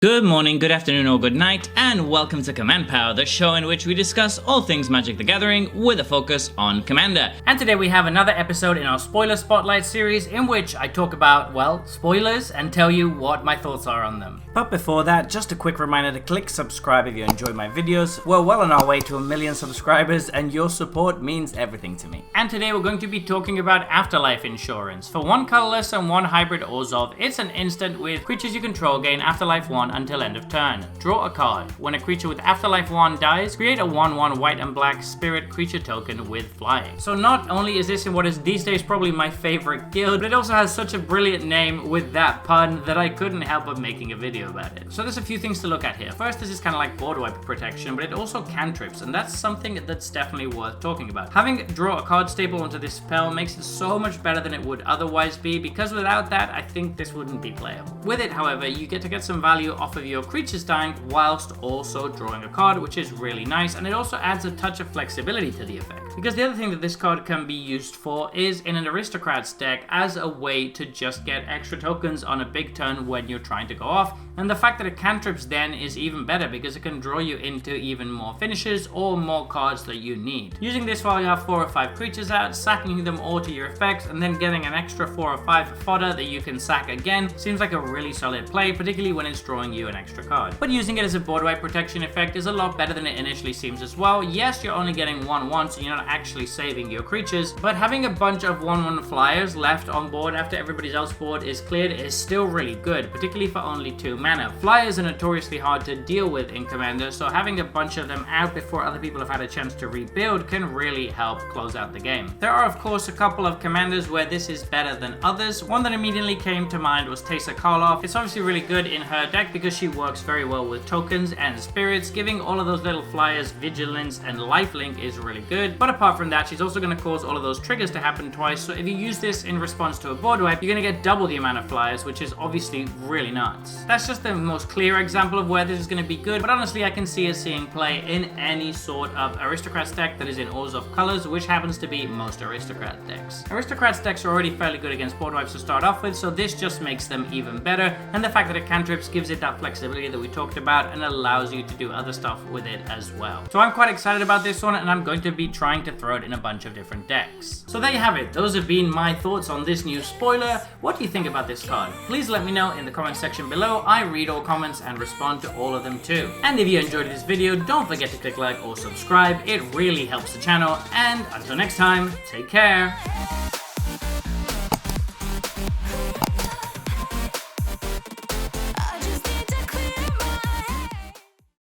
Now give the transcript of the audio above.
Good morning, good afternoon, or good night, and welcome to Command Power, the show in which we discuss all things Magic the Gathering with a focus on Commander. And today we have another episode in our Spoiler Spotlight series in which I talk about, well, spoilers and tell you what my thoughts are on them. But before that, just a quick reminder to click subscribe if you enjoy my videos. We're well on our way to 1 million subscribers and your support means everything to me. And today we're going to be talking about Afterlife Insurance. For 1 colorless and 1 hybrid Orzhov, it's an instant with creatures you control gain Afterlife 1 until end of turn. Draw a card. When a creature with Afterlife 1 dies, create a 1/1 white and black spirit creature token with flying. So not only is this in what is these days probably my favorite guild, but it also has such a brilliant name with that pun that I couldn't help but making a video about it. So there's a few things to look at here. First, this is kind of like board wipe protection, but it also cantrips, and that's something that's definitely worth talking about. Having draw a card staple onto this spell makes it so much better than it would otherwise be, because without that, I think this wouldn't be playable. With it, however, you get to get some value off of your creatures dying whilst also drawing a card, which is really nice, and it also adds a touch of flexibility to the effect. Because the other thing that this card can be used for is in an Aristocrats deck as a way to just get extra tokens on a big turn when you're trying to go off, and the fact that it cantrips then is even better because it can draw you into even more finishes or more cards that you need. Using this while you have 4 or 5 creatures out, sacking them all to your effects, and then getting an extra 4 or 5 fodder that you can sack again seems like a really solid play, particularly when it's drawing you an extra card. But using it as a board wipe protection effect is a lot better than it initially seems as well. Yes, you're only getting 1/1, so you're not actually saving your creatures, but having a bunch of 1/1 flyers left on board after everybody else's board is cleared is still really good, particularly for only 2 mana. Flyers are notoriously hard to deal with in Commander, so having a bunch of them out before other people have had a chance to rebuild can really help close out the game. There are of course a couple of Commanders where this is better than others. One that immediately came to mind was Teysa Karlov. It's obviously really good in her deck because she works very well with tokens and spirits. Giving all of those little flyers vigilance and lifelink is really good, but apart from that, she's also going to cause all of those triggers to happen twice, so if you use this in response to a board wipe, you're going to get double the amount of flyers, which is obviously really nuts. That's just the most clear example of where this is going to be good, but honestly I can see it seeing play in any sort of Aristocrats deck that is in Orzhov colors, which happens to be most Aristocrat decks. Aristocrats decks are already fairly good against board wipes to start off with, so this just makes them even better, and the fact that it cantrips gives it that flexibility that we talked about and allows you to do other stuff with it as well. So I'm quite excited about this one, and I'm going to be trying to throw it in a bunch of different decks. So there you have it. Those have been my thoughts on this new spoiler. What do you think about this card? Please let me know in the comment section below. I read all comments and respond to all of them too. And if you enjoyed this video, don't forget to click like or subscribe. It really helps the channel. And until next time, take care.